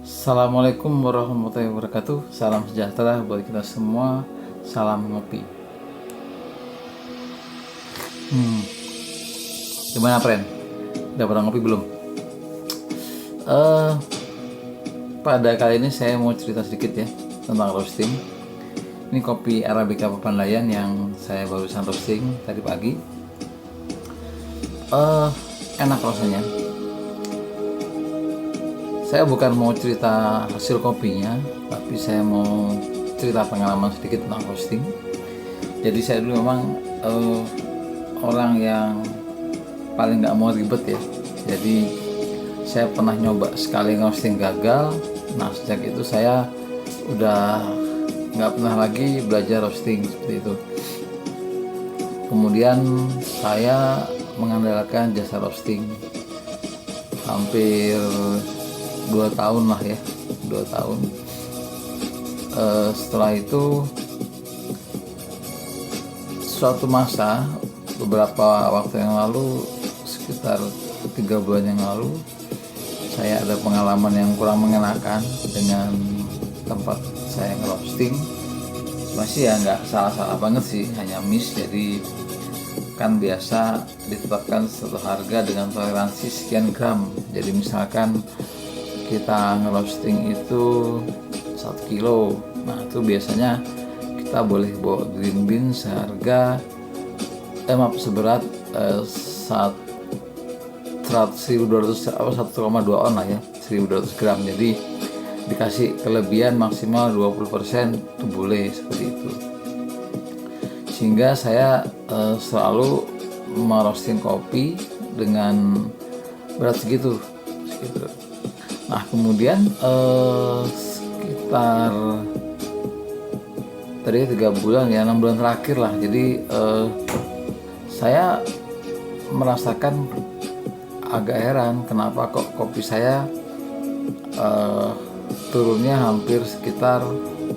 Assalamualaikum warahmatullahi wabarakatuh. Salam sejahtera buat kita semua. Salam ngopi. Gimana friend? Udah pernah ngopi belum? Eh, Pada kali ini saya mau cerita sedikit ya tentang roasting. Ini kopi Arabica Papandayan yang saya barusan roasting tadi pagi. Enak rasanya. Saya bukan mau cerita hasil kopinya, tapi saya mau cerita pengalaman sedikit tentang roasting. Jadi saya dulu memang orang yang paling nggak mau ribet ya. Jadi saya pernah nyoba sekali roasting gagal. Nah sejak itu saya udah nggak pernah lagi belajar roasting seperti itu. Kemudian saya mengandalkan jasa roasting hampir 2 tahun lah ya, 2 tahun. Setelah itu suatu masa beberapa waktu yang lalu, sekitar 3 bulan yang lalu, saya ada pengalaman yang kurang mengenakan dengan tempat saya ngerosting. Masih ya nggak salah-salah banget sih, hanya miss. Jadi kan biasa ditetapkan satu harga dengan toleransi sekian gram. Jadi misalkan kita ngerosting itu 1 kilo, nah itu biasanya kita boleh bawa green bean seharga seberat 1.200 1,2 on lah ya, 1.200 gram. Jadi dikasih kelebihan maksimal 20% itu boleh seperti itu. Sehingga saya selalu merosting kopi dengan berat segitu. Nah kemudian sekitar tadi 3 bulan ya, 6 bulan terakhir lah. Jadi saya merasakan agak heran kenapa kok kopi saya turunnya hampir sekitar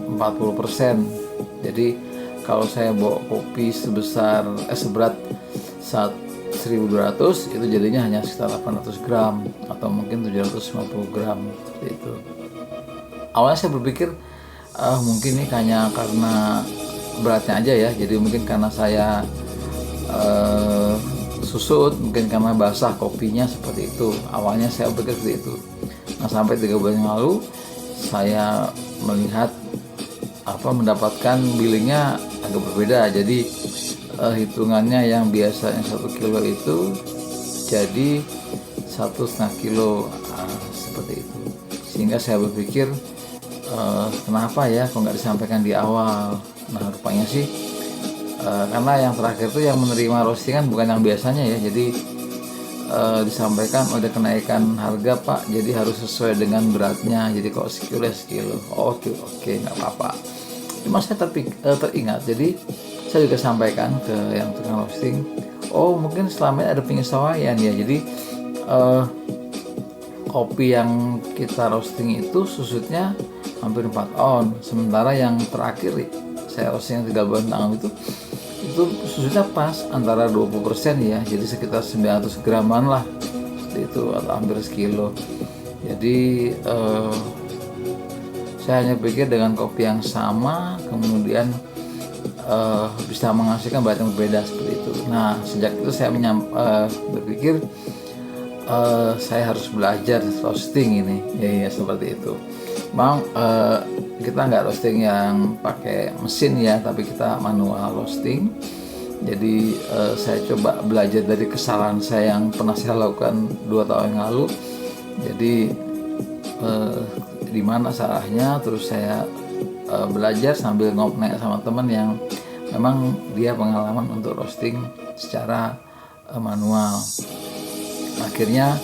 40%. Jadi kalau saya bawa kopi seberat 1.200, itu jadinya hanya sekitar 800 gram atau mungkin 750 gram seperti itu. Awalnya saya berpikir mungkin ini hanya karena beratnya aja ya, jadi mungkin karena saya susut, mungkin karena basah kopinya seperti itu. Awalnya saya berpikir seperti itu. Nah sampai 3 bulan yang lalu saya mendapatkan billingnya agak berbeda. Jadi hitungannya yang biasanya 1 kilo itu jadi 1,5 kilo, seperti itu. Sehingga saya berpikir kenapa ya kok nggak disampaikan di awal. Nah rupanya sih karena yang terakhir tuh yang menerima roastingan bukan yang biasanya ya. Jadi disampaikan ada kenaikan harga pak, jadi harus sesuai dengan beratnya. Jadi kalau sekilo ya sekilo. Oke, nggak apa-apa. Cuma saya teringat, jadi saya juga sampaikan ke yang tukang roasting, oh mungkin selama ini ada penyesuaian ya. Jadi kopi yang kita roasting itu susutnya hampir 4 on, sementara yang terakhir saya roasting yang 3 bulan tahun itu susutnya pas antara 20% ya, jadi sekitar 900 graman lah itu, atau hampir sekilo. Jadi saya hanya pikir dengan kopi yang sama kemudian bisa menghasilkan berat yang berbeda seperti itu. Nah sejak itu saya berpikir saya harus belajar roasting ini ya seperti itu. Memang kita nggak roasting yang pakai mesin ya, tapi kita manual roasting. Jadi saya coba belajar dari kesalahan saya yang pernah saya lakukan 2 tahun yang lalu. Jadi di mana salahnya, terus saya belajar sambil ngobrol sama teman yang memang dia pengalaman untuk roasting secara manual. Akhirnya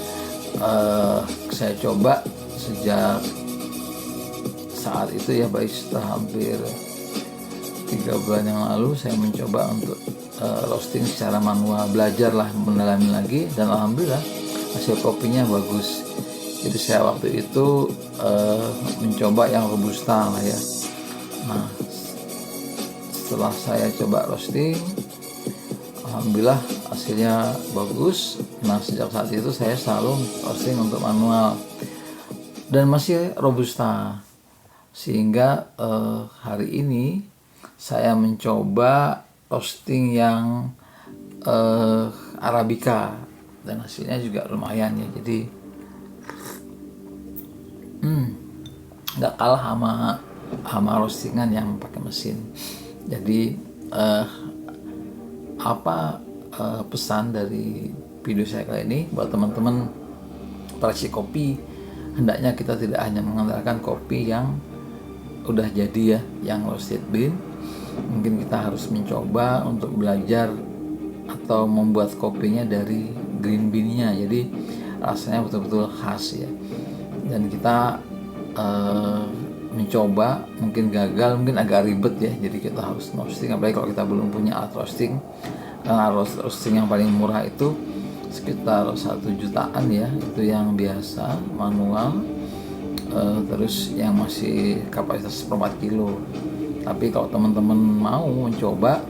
saya coba sejak saat itu ya, baik setelah hampir 3 bulan yang lalu saya mencoba untuk roasting secara manual, belajarlah mendalami lagi, dan alhamdulillah hasil kopinya bagus. Jadi saya waktu itu mencoba yang robusta lah ya. Nah setelah saya coba roasting, alhamdulillah hasilnya bagus. Nah sejak saat itu saya selalu roasting untuk manual. dan masih robusta. Sehingga hari ini saya mencoba roasting yang Arabica dan hasilnya juga lumayan ya. Jadi nggak kalah sama roastingan yang pakai mesin. Jadi pesan dari video saya kali ini buat teman-teman peracik kopi, hendaknya kita tidak hanya mengandalkan kopi yang udah jadi ya, yang roasted bean. Mungkin kita harus mencoba untuk belajar atau membuat kopinya dari green bean-nya, jadi rasanya betul-betul khas ya. Dan kita mencoba, mungkin gagal, mungkin agak ribet ya, jadi kita harus roasting, apalagi kalau kita belum punya alat roasting. Karena roasting yang paling murah itu sekitar 1 jutaan ya, itu yang biasa manual. Terus yang masih kapasitas 4 kilo. Tapi kalau teman-teman mau mencoba,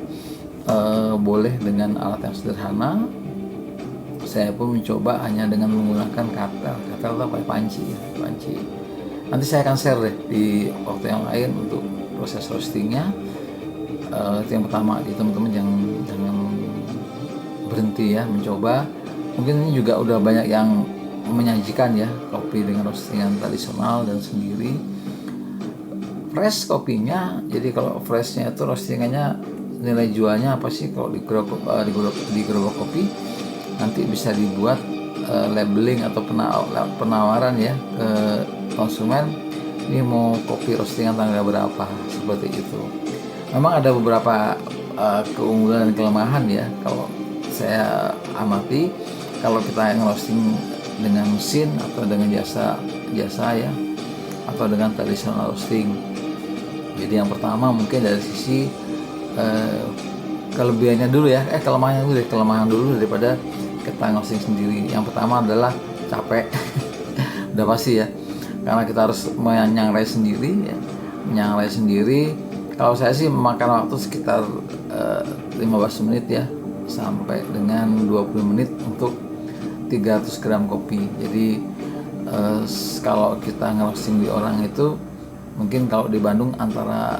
boleh dengan alat yang sederhana. Saya pun mencoba hanya dengan menggunakan katel atau panci ya, panci. Nanti saya akan share deh di waktu yang lain untuk proses roastingnya. Itu yang pertama, di teman-teman jangan berhenti ya mencoba. Mungkin ini juga udah banyak yang menyajikan ya kopi dengan roastingan tradisional dan sendiri. Fresh kopinya, jadi kalau freshnya itu roastingannya nilai jualnya apa sih kalau di gerobak kopi, nanti bisa dibuat labeling atau penawaran ya ke konsumen, ini mau kopi roastingan tanggal berapa, seperti itu. Memang ada beberapa keunggulan dan kelemahan ya kalau saya amati kalau kita yang roasting dengan mesin atau dengan jasa ya, atau dengan traditional roasting. Jadi yang pertama mungkin dari sisi kelebihannya dulu ya, kelemahan dulu daripada kita roasting sendiri. Yang pertama adalah capek. Udah pasti ya, karena kita harus menyangrai sendiri ya, Kalau saya sih memakan waktu sekitar 15 menit ya, sampai dengan 20 menit untuk 300 gram kopi. Jadi kalau kita ngerosting di orang itu mungkin kalau di Bandung antara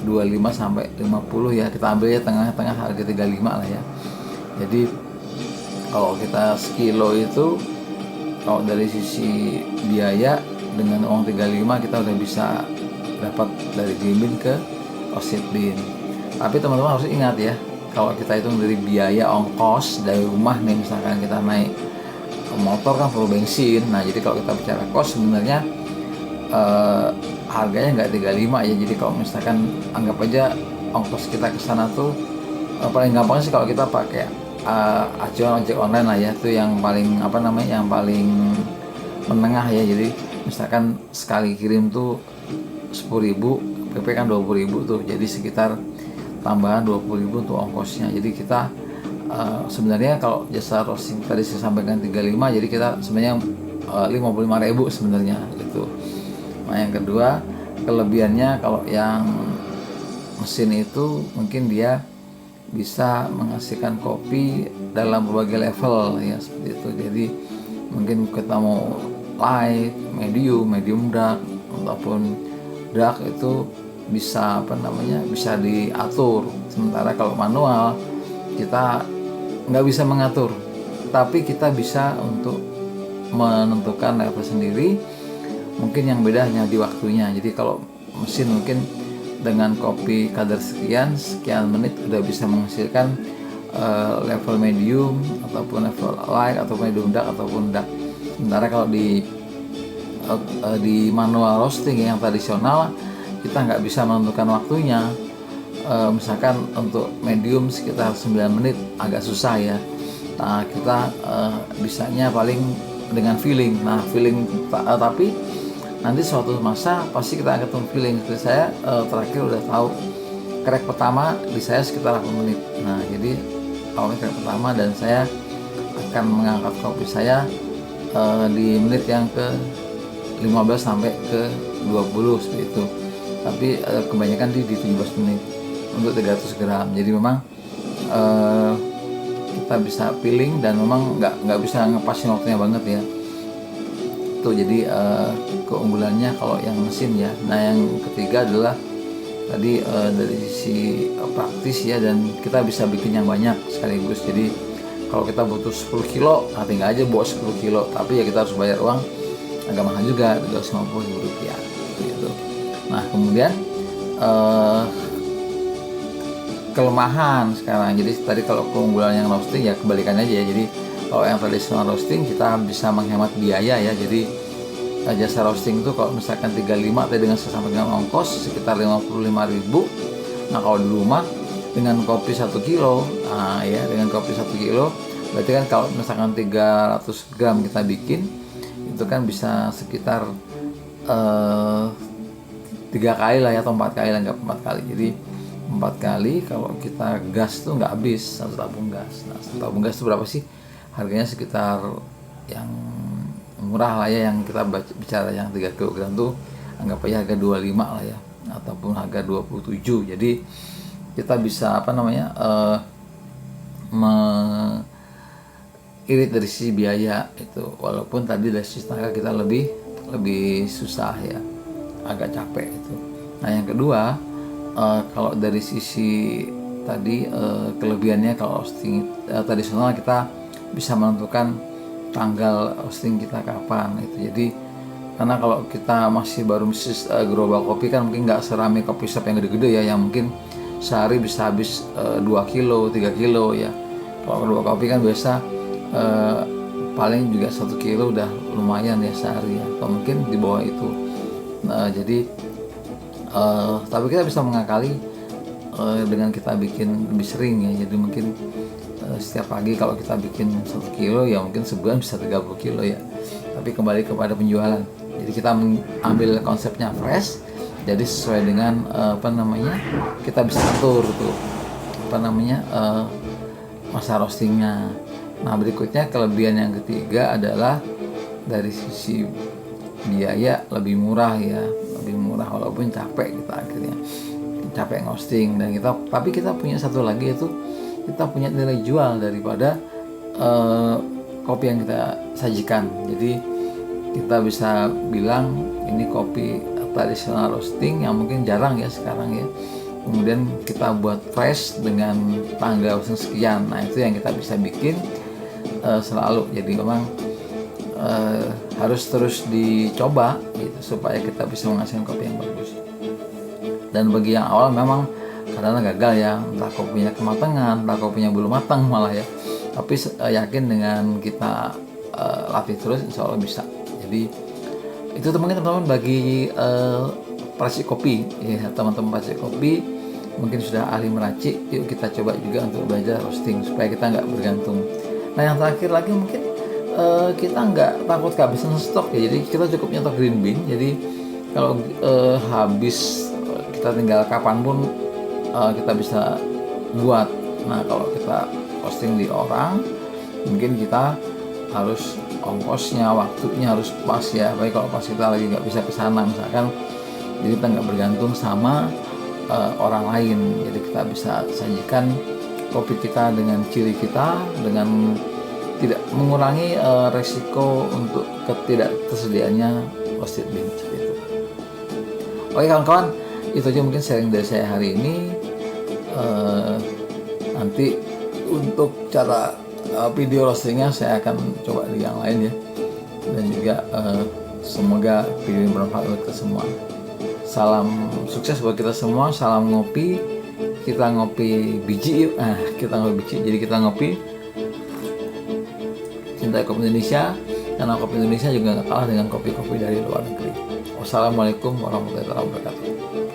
25 sampai 50 ya, kita ambil ya tengah-tengah harga 35 lah ya. Jadi kalau kita sekilo itu, kalau dari sisi biaya dengan uang 35 kita udah bisa dapat dari green bean ke roasted bean. Tapi teman-teman harus ingat ya, kalau kita hitung dari biaya ongkos dari rumah nih, misalkan kita naik motor kan perlu bensin. Nah jadi kalau kita bicara kos sebenarnya harganya nggak 35 ya. Jadi kalau misalkan anggap aja ongkos kita ke sana tuh paling gampang sih kalau kita pakai acuan ojek online lah ya, itu yang paling yang paling menengah ya. Jadi misalkan sekali kirim tuh 10.000, PP kan 20.000 tuh, jadi sekitar tambahan 20.000 untuk ongkosnya. Jadi kita sebenarnya kalau jasa roasting tadi saya sampaikan 35, jadi kita sebenarnya 55.000 sebenarnya gitu. Nah yang kedua, kelebihannya kalau yang mesin itu mungkin dia bisa menghasilkan kopi dalam berbagai level ya, seperti itu. Jadi mungkin kita mau light, medium dark ataupun dark, itu bisa bisa diatur. Sementara kalau manual kita nggak bisa mengatur, tapi kita bisa untuk menentukan level sendiri. Mungkin yang beda hanya di waktunya. Jadi kalau mesin mungkin dengan kopi kadar sekian menit udah bisa menghasilkan level medium ataupun level light ataupun medium dark ataupun dark. Sementara kalau di manual roasting yang tradisional kita nggak bisa menentukan waktunya. Misalkan untuk medium sekitar 9 menit agak susah ya. Nah kita bisanya paling dengan feeling. Nah tapi nanti suatu masa pasti kita akan ketemu feeling. Seperti saya terakhir udah tahu crack pertama di saya sekitar 8 menit. Nah jadi awalnya crack pertama, dan saya akan mengangkat kopi saya di menit yang ke 15 sampai ke 20 seperti itu. Tapi kebanyakan di 17 menit untuk 300 gram. Jadi memang kita bisa feeling, dan memang nggak bisa ngepasin waktunya banget ya. itu. Jadi keunggulannya kalau yang mesin ya. Nah yang ketiga adalah tadi dari sisi praktis ya, dan kita bisa bikin yang banyak sekaligus. Jadi kalau kita butuh 10 kilo, nah tinggal aja bawa 10 kilo, tapi ya kita harus bayar uang agak mahal juga, Rp350.000 gitu. Nah kemudian kelemahan sekarang, jadi tadi kalau keunggulan yang roasting ya kebalikannya aja ya. Jadi kalau yang tradisional roasting kita bisa menghemat biaya ya. Jadi jasa roasting itu kalau misalkan 35 tadi dengan sesama dengan ongkos sekitar 55.000. Nah kalau di rumah dengan kopi 1 kilo, nah ya dengan kopi 1 kilo berarti kan kalau misalkan 300 gram kita bikin itu kan bisa sekitar 3 kali lah ya, atau 4 kali lah, nggak 4 kali. Jadi 4 kali kalau kita gas tuh nggak habis satu tabung gas. Nah satu tabung gas itu berapa sih? Harganya sekitar yang murah lah ya, yang kita bicara yang 3 kg tuh anggap aja harga 25 lah ya, ataupun harga 27. Jadi kita bisa irit dari sisi biaya itu, walaupun tadi dari sisi tenaga kita lebih susah ya, agak capek itu. Nah yang kedua, kalau dari sisi tadi kelebihannya, kalau roasting tradisional kita bisa menentukan tanggal roasting kita kapan itu. Jadi karena kalau kita masih baru bisnis gerobak kopi kan mungkin nggak serame kopi shop yang gede-gede ya, yang mungkin sehari bisa habis 2 kilo 3 kilo ya. Kalau gerobak kopi kan biasa paling juga 1 kilo udah lumayan ya sehari ya, atau mungkin di bawah itu. Jadi tapi kita bisa mengakali dengan kita bikin lebih sering ya. Jadi mungkin setiap pagi kalau kita bikin 1 kilo ya mungkin sebulan bisa 30 kilo ya. Tapi kembali kepada penjualan. Jadi kita ambil konsepnya fresh, jadi sesuai dengan kita bisa atur tuh masa roastingnya. Nah berikutnya kelebihan yang ketiga adalah dari sisi biaya lebih murah ya, lebih murah walaupun capek kita akhirnya capek roasting. Dan tapi kita punya satu lagi, yaitu kita punya nilai jual daripada kopi yang kita sajikan. Jadi kita bisa bilang ini kopi tradisional roasting yang mungkin jarang ya sekarang ya, kemudian kita buat fresh dengan tanggal sekian. Nah itu yang kita bisa bikin selalu. Jadi memang harus terus dicoba gitu supaya kita bisa menghasilkan kopi yang bagus. Dan bagi yang awal memang karena gagal ya, entah kopinya kematangan, entah kopinya belum matang malah ya. Tapi yakin dengan kita latih terus, insya Allah bisa. Jadi itu teman-teman bagi peracik kopi ya, teman-teman peracik kopi mungkin sudah ahli meracik, yuk kita coba juga untuk belajar roasting supaya kita nggak bergantung. Nah yang terakhir lagi mungkin kita nggak takut kehabisan stok ya. Jadi kita cukup nyetok green bean. Jadi kalau habis kita tinggal kapanpun kita bisa buat. Nah kalau kita posting di orang, mungkin kita harus ongkosnya, waktunya harus pas ya. Baik kalau pas kita lagi nggak bisa kesana misalkan, jadi kita nggak bergantung sama orang lain. Jadi kita bisa sajikan kopi kita dengan ciri kita, dengan tidak mengurangi resiko untuk ketidaktersediaannya roasted bean itu. Oke kawan-kawan, itu aja mungkin sharing dari saya hari ini. Nanti untuk cara video roastingnya saya akan coba di yang lain ya, dan juga semoga video ini bermanfaat untuk kita semua. Salam sukses buat kita semua, salam ngopi. Kita ngopi biji yuk. Kita ngopi biji, jadi kita ngopi cinta kopi Indonesia, karena kopi Indonesia juga gak kalah dengan kopi-kopi dari luar negeri. Wassalamualaikum warahmatullahi wabarakatuh.